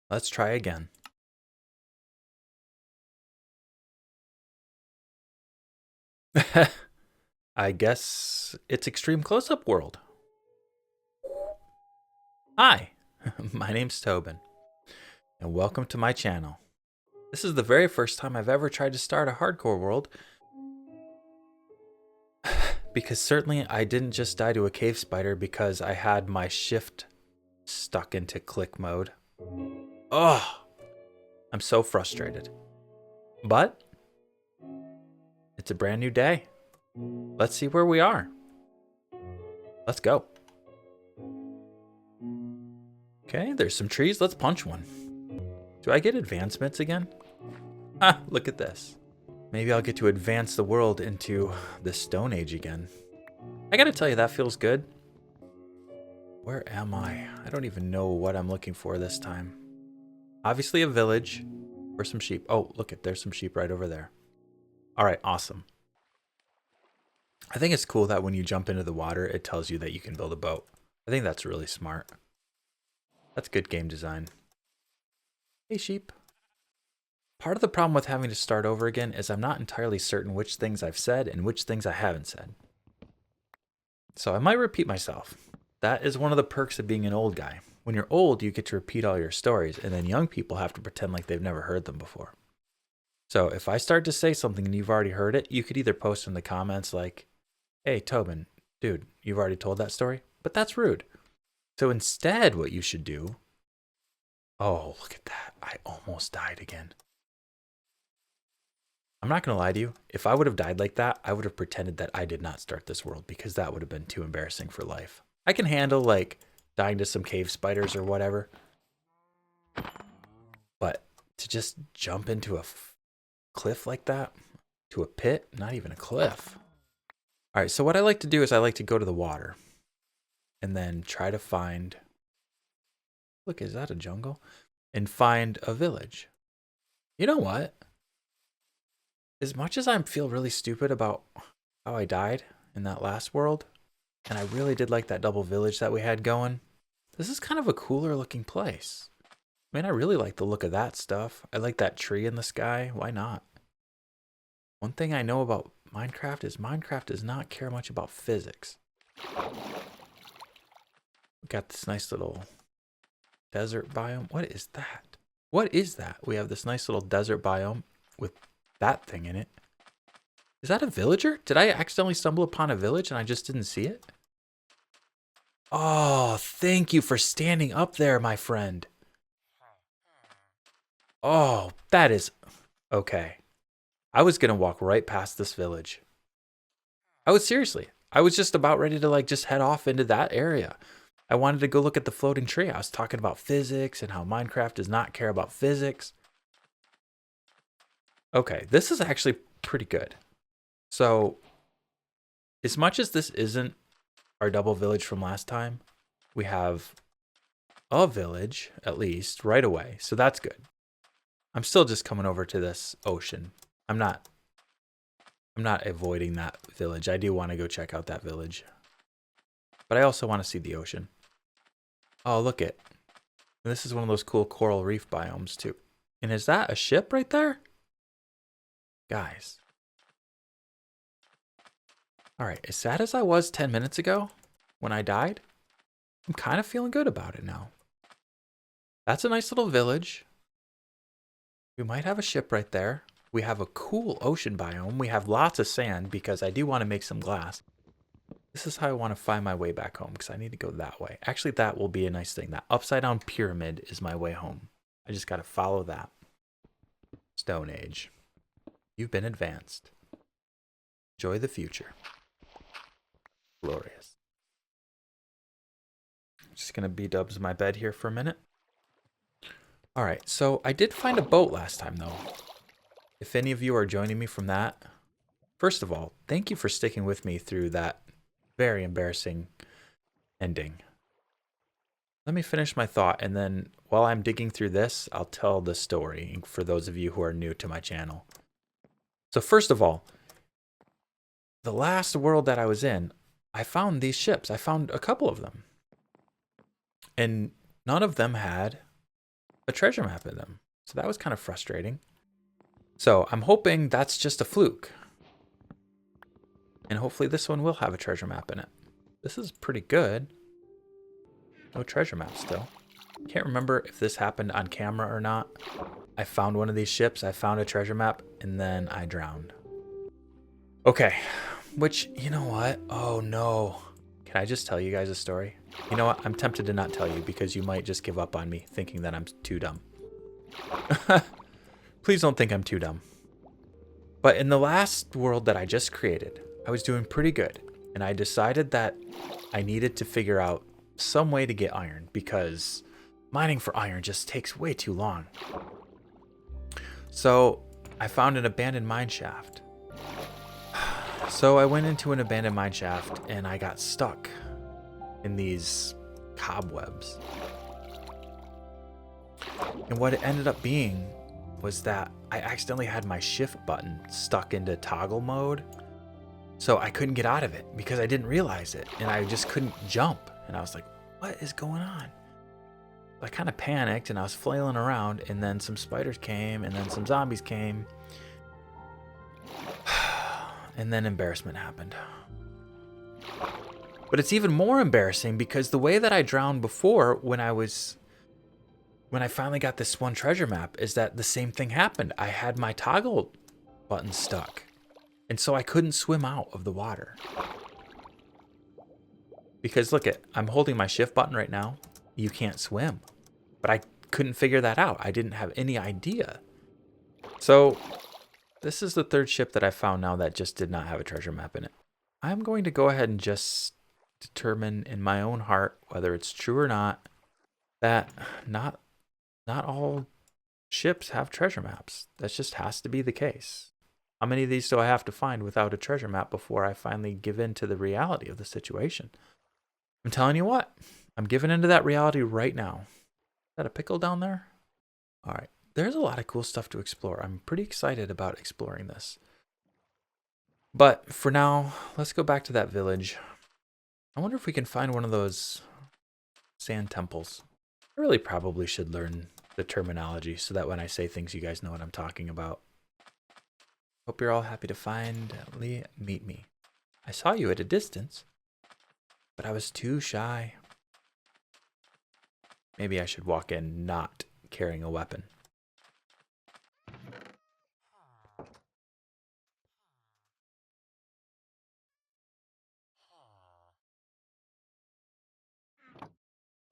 Let's try again. I guess it's Extreme Close-Up World. Hi, my name's Tobin, and welcome to my channel. This is the very first time I've ever tried to start a hardcore world, because certainly I didn't just die to a cave spider because I had my shift stuck into click mode. Oh, I'm so frustrated. But it's a brand new day. Let's see where we are. Let's go. Okay, there's some trees. Let's punch one. Do I get advancements again? Ah, look at this. Maybe I'll get to advance the world into the Stone Age again. I gotta tell you, that feels good. Where am I? I don't even know what I'm looking for this time. Obviously a village or some sheep. Oh, look at, there's some sheep right over there. All right, awesome. I think it's cool that when you jump into the water, it tells you that you can build a boat. I think that's really smart. That's good game design. Hey, sheep. Part of the problem with having to start over again is I'm not entirely certain which things I've said and which things I haven't said. So I might repeat myself. That is one of the perks of being an old guy. When you're old, you get to repeat all your stories, and then young people have to pretend like they've never heard them before. So if I start to say something and you've already heard it, you could either post in the comments like, hey, Tobin, dude, you've already told that story? But that's rude. So instead, what you should do... Oh, look at that. I almost died again. I'm not going to lie to you. If I would have died like that, I would have pretended that I did not start this world because that would have been too embarrassing for life. I can handle, like, dying to some cave spiders or whatever. But to just jump into a cliff like that, to a pit, not even a cliff. All right, so what I like to do is I like to go to the water and then try to find... Look, is that a jungle? And find a village. You know what? As much as I feel really stupid about how I died in that last world, and I really did like that double village that we had going, this is kind of a cooler looking place. Man, I really like the look of that stuff. I like that tree in the sky. Why not? One thing I know about Minecraft does not care much about physics. We got this nice little desert biome. What is that? What is that? We have this nice little desert biome with that thing in it. Is that a villager? Did I accidentally stumble upon a village and I just didn't see it? Oh, thank you for standing up there, my friend. Oh, that is... Okay. I was going to walk right past this village. Seriously. I was just about ready to just head off into that area. I wanted to go look at the floating tree. I was talking about physics and how Minecraft does not care about physics. Okay, this is actually pretty good. So, as much as this isn't our double village from last time, we have a village, at least, right away. So that's good. I'm still just coming over to this ocean. I'm not avoiding that village. I do want to go check out that village. But I also want to see the ocean. Oh, look it. This is one of those cool coral reef biomes, too. And is that a ship right there? Guys. Alright, as sad as I was 10 minutes ago, when I died, I'm kind of feeling good about it now. That's a nice little village. We might have a ship right there. We have a cool ocean biome. We have lots of sand because I do want to make some glass. This is how I want to find my way back home because I need to go that way. Actually, that will be a nice thing. That upside down pyramid is my way home. I just got to follow that. Stone Age. You've been advanced. Enjoy the future. Glorious. Just going to B-dubs my bed here for a minute. All right, so I did find a boat last time, though. If any of you are joining me from that, first of all, thank you for sticking with me through that very embarrassing ending. Let me finish my thought, and then while I'm digging through this, I'll tell the story for those of you who are new to my channel. So first of all, the last world that I was in, I found these ships. I found a couple of them. And none of them had a treasure map in them. So that was kind of frustrating. So I'm hoping that's just a fluke. And hopefully this one will have a treasure map in it. This is pretty good. No treasure map still. Can't remember if this happened on camera or not. I found one of these ships, I found a treasure map, and then I drowned. Okay, which, you know what? Oh no. Can I just tell you guys a story? You know what? I'm tempted to not tell you because you might just give up on me thinking that I'm too dumb. Please don't think I'm too dumb. But in the last world that I just created, I was doing pretty good. And I decided that I needed to figure out some way to get iron because mining for iron just takes way too long. So I found an abandoned mine shaft. So I went into an abandoned mine shaft and I got stuck in these cobwebs. And what it ended up being was that I accidentally had my shift button stuck into toggle mode. So I couldn't get out of it because I didn't realize it. And I just couldn't jump. And I was like, what is going on? I kind of panicked and I was flailing around. And then some spiders came and then some zombies came. And then embarrassment happened. But it's even more embarrassing because the way that I drowned before when I finally got this one treasure map is that the same thing happened. I had my toggle button stuck. And so I couldn't swim out of the water. Because look I'm holding my shift button right now. You can't swim. But I couldn't figure that out. I didn't have any idea. So this is the third ship that I found now that just did not have a treasure map in it. I'm going to go ahead and just determine in my own heart whether it's true or not that not all ships have treasure maps. That just has to be the case. How many of these do I have to find without a treasure map before I finally give in to the reality of the situation? I'm telling you what, I'm giving into that reality right now. Is that a pickle down there? All right. There's a lot of cool stuff to explore. I'm pretty excited about exploring this. But for now, let's go back to that village. I wonder if we can find one of those sand temples. I really probably should learn the terminology so that when I say things, you guys know what I'm talking about. Hope you're all happy to finally meet me. I saw you at a distance, but I was too shy. Maybe I should walk in not carrying a weapon.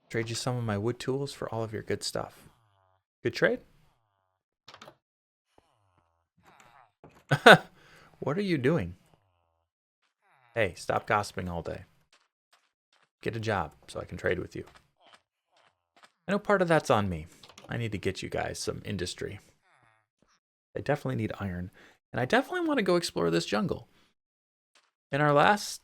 Trade you some of my wood tools for all of your good stuff. Good trade? What are you doing? Hey, stop gossiping all day. Get a job so I can trade with you. I know part of that's on me. I need to get you guys some industry. I definitely need iron. And I definitely want to go explore this jungle. In our last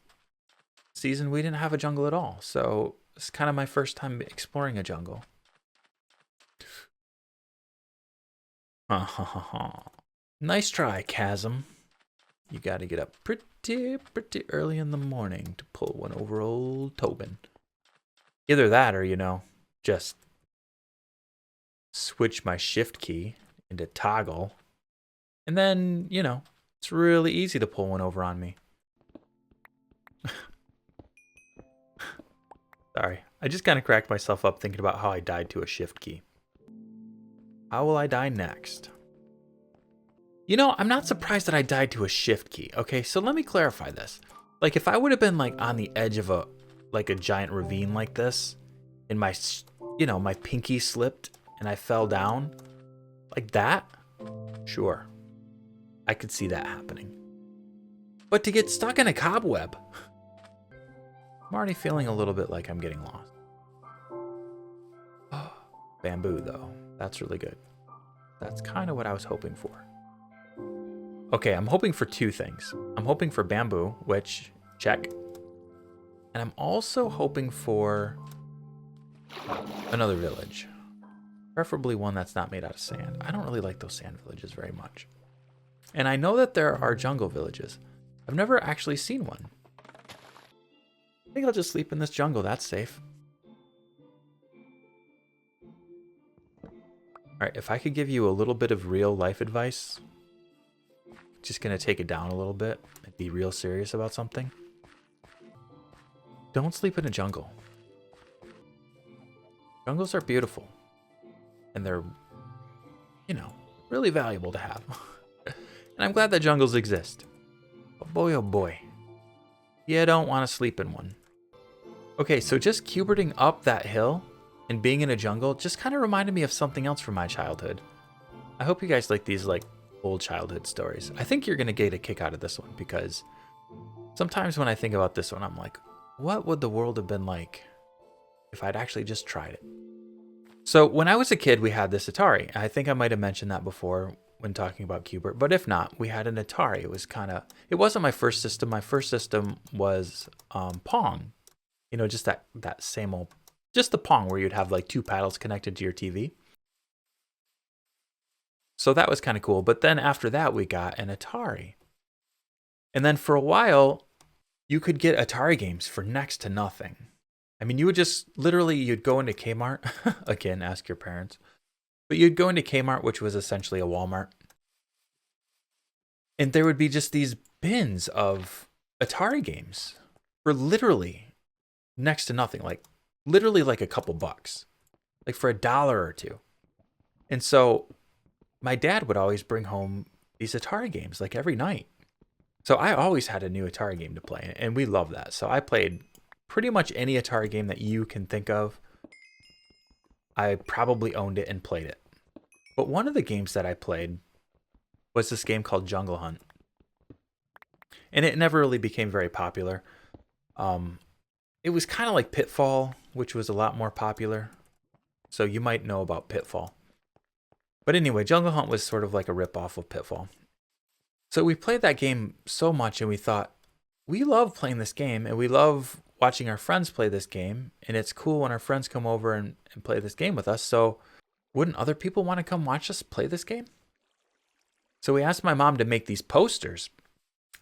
season, we didn't have a jungle at all. So it's kind of my first time exploring a jungle. Nice try, Chasm. You got to get up pretty early in the morning to pull one over old Tobin. Either that or, you know, just switch my shift key into toggle. And then, you know, it's really easy to pull one over on me. Sorry, I just kind of cracked myself up thinking about how I died to a shift key. How will I die next? You know, I'm not surprised that I died to a shift key. Okay, so let me clarify this. Like, if I would have been, like, on the edge of a giant ravine like this, and my, you know, my pinky slipped, and I fell down, like that, sure. I could see that happening. But to get stuck in a cobweb, I'm already feeling a little bit like I'm getting lost. Oh, bamboo, though. That's really good. That's kind of what I was hoping for. Okay, I'm hoping for two things. I'm hoping for bamboo, which, check. And I'm also hoping for another village. Preferably one that's not made out of sand. I don't really like those sand villages very much. And I know that there are jungle villages. I've never actually seen one. I think I'll just sleep in this jungle. That's safe. All right, if I could give you a little bit of real life advice, just gonna take it down a little bit and be real serious about something. Don't sleep in a jungle. Jungles are beautiful. And they're, you know, really valuable to have. And I'm glad that jungles exist. But boy, oh boy, you don't want to sleep in one. Okay, so just cuberting up that hill and being in a jungle just kind of reminded me of something else from my childhood. I hope you guys like these like old childhood stories. I think you're going to get a kick out of this one because sometimes when I think about this one, I'm like, what would the world have been like if I'd actually just tried it? So when I was a kid, we had this Atari. I think I might have mentioned that before when talking about Cubert, but if not, we had an Atari. It wasn't my first system. My first system was Pong. You know, just that same old, just the Pong where you'd have like two paddles connected to your TV. So that was kind of cool. But then after that, we got an Atari. And then for a while, you could get Atari games for next to nothing. I mean, you would just literally, you'd go into Kmart. Again, ask your parents. But you'd go into Kmart, which was essentially a Walmart. And there would be just these bins of Atari games for literally next to nothing. Like literally like a couple bucks. Like for $1 or $2. And so my dad would always bring home these Atari games like every night. So I always had a new Atari game to play. And we love that. So I played pretty much any Atari game that you can think of. I probably owned it and played it. But one of the games that I played was this game called Jungle Hunt. And it never really became very popular. It was kind of like Pitfall, which was a lot more popular. So you might know about Pitfall. But anyway, Jungle Hunt was sort of like a ripoff of Pitfall. So we played that game so much and we thought, we love playing this game and we love watching our friends play this game. And it's cool when our friends come over and play this game with us. So wouldn't other people want to come watch us play this game? So we asked my mom to make these posters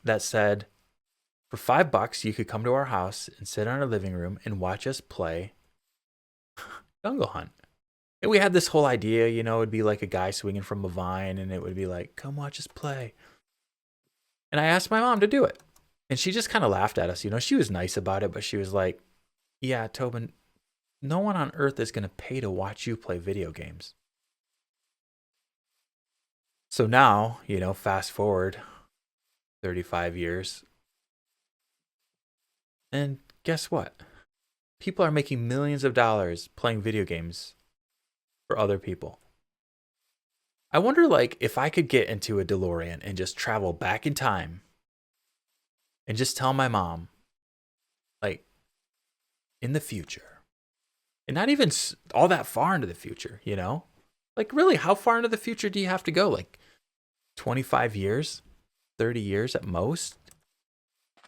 that said, for $5, you could come to our house and sit in our living room and watch us play Jungle Hunt. And we had this whole idea, you know, it'd be like a guy swinging from a vine and it would be like, come watch us play. And I asked my mom to do it. And she just kind of laughed at us. You know, she was nice about it, but she was like, yeah, Tobin, no one on earth is going to pay to watch you play video games. So now, you know, fast forward 35 years. And guess what? People are making millions of dollars playing video games for other people. I wonder, like, if I could get into a DeLorean and just travel back in time and just tell my mom, like, in the future, and not even all that far into the future, you know? Like, really, how far into the future do you have to go? Like, 25 years? 30 years at most?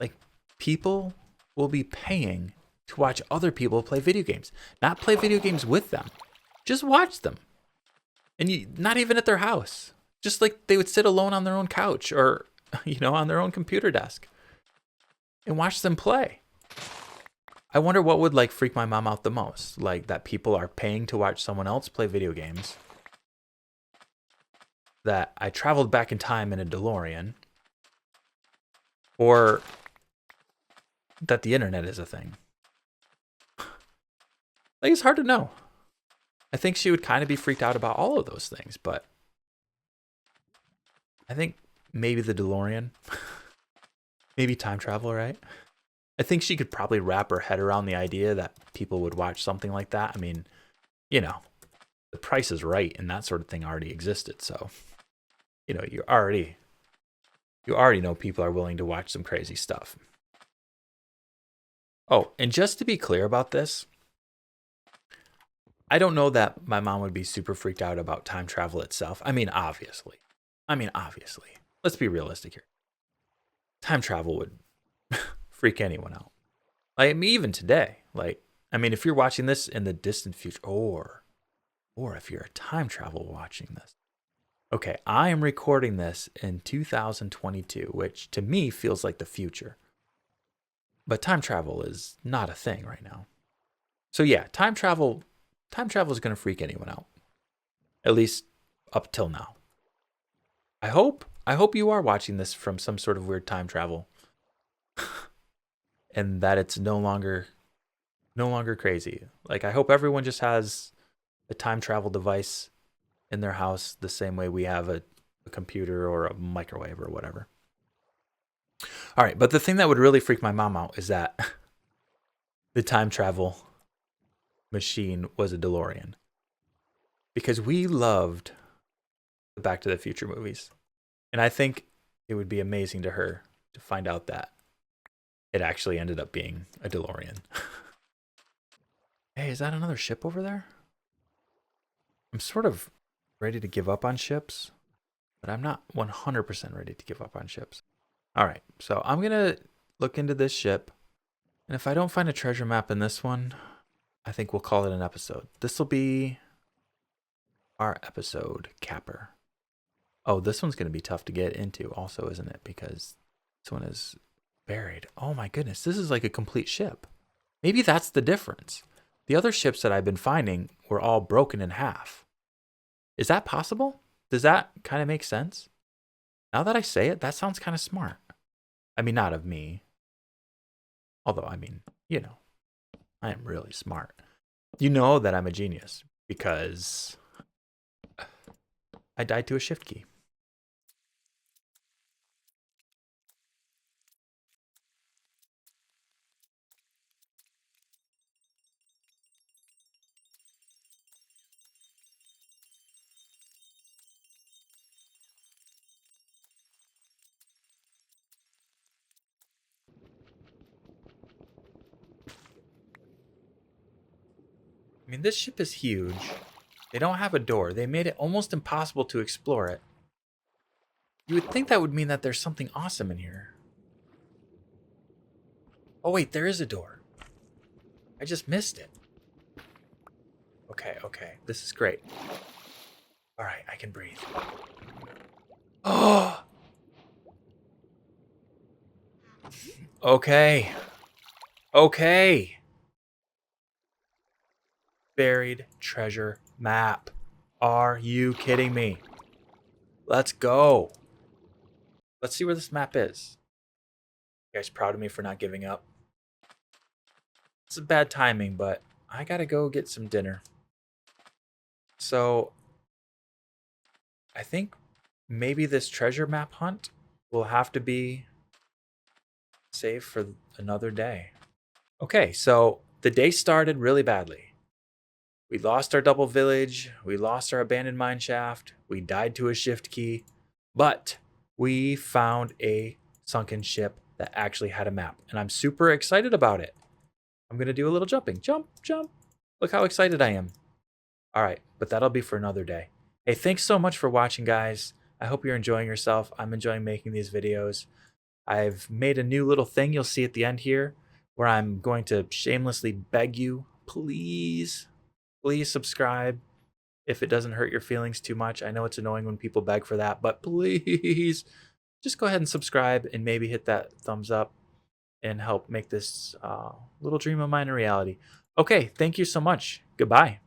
Like, people will be paying to watch other people play video games. Not play video games with them. Just watch them. And not even at their house. Just like they would sit alone on their own couch or, you know, on their own computer desk and watch them play. I wonder what would like freak my mom out the most. Like that people are paying to watch someone else play video games. That I traveled back in time in a DeLorean. Or that the internet is a thing. Like it's hard to know. I think she would kind of be freaked out about all of those things, but I think maybe the DeLorean, maybe time travel, right? I think she could probably wrap her head around the idea that people would watch something like that. I mean, you know, the Price is Right and that sort of thing already existed. So, you know, you already know people are willing to watch some crazy stuff. Oh, and just to be clear about this, I don't know that my mom would be super freaked out about time travel itself. I mean, obviously. Let's be realistic here. Time travel would freak anyone out. Like, I mean, even today. Like, I mean, if you're watching this in the distant future, or if you're a time travel watching this. Okay, I am recording this in 2022, which to me feels like the future. But time travel is not a thing right now. So yeah, time travel is going to freak anyone out. At least up till now. I hope you are watching this from some sort of weird time travel and that it's no longer crazy. Like, I hope everyone just has a time travel device in their house the same way we have a computer or a microwave or whatever. All right, but the thing that would really freak my mom out is that the time travel machine was a DeLorean. Because we loved the Back to the Future movies. And I think it would be amazing to her to find out that it actually ended up being a DeLorean. Hey, is that another ship over there? I'm sort of ready to give up on ships, but I'm not 100% ready to give up on ships. All right, so I'm going to look into this ship. And if I don't find a treasure map in this one, I think we'll call it an episode. This will be our episode capper. Oh, this one's going to be tough to get into also, isn't it? Because this one is buried. Oh my goodness, this is like a complete ship. Maybe that's the difference. The other ships that I've been finding were all broken in half. Is that possible? Does that kind of make sense? Now that I say it, that sounds kind of smart. I mean, not of me. Although, I mean, you know, I am really smart. You know that I'm a genius because I died to a shift key. I mean, this ship is huge. They don't have a door. They made it almost impossible to explore it. You would think that would mean that there's something awesome in here. Oh wait, there is a door. I just missed it. Okay. This is great. All right, I can breathe. Oh! Okay. Buried treasure map. Are you kidding me? Let's go. Let's see where this map is. You guys proud of me for not giving up? It's a bad timing, but I gotta go get some dinner. So I think maybe this treasure map hunt will have to be saved for another day. Okay, so the day started really badly. We lost our double village, we lost our abandoned mine shaft, we died to a shift key, but we found a sunken ship that actually had a map, and I'm super excited about it. I'm gonna do a little jumping. Jump. Look how excited I am. All right, but that'll be for another day. Hey, thanks so much for watching, guys. I hope you're enjoying yourself. I'm enjoying making these videos. I've made a new little thing you'll see at the end here where I'm going to shamelessly beg you, please subscribe if it doesn't hurt your feelings too much. I know it's annoying when people beg for that, but please just go ahead and subscribe and maybe hit that thumbs up and help make this little dream of mine a reality. Okay, thank you so much. Goodbye.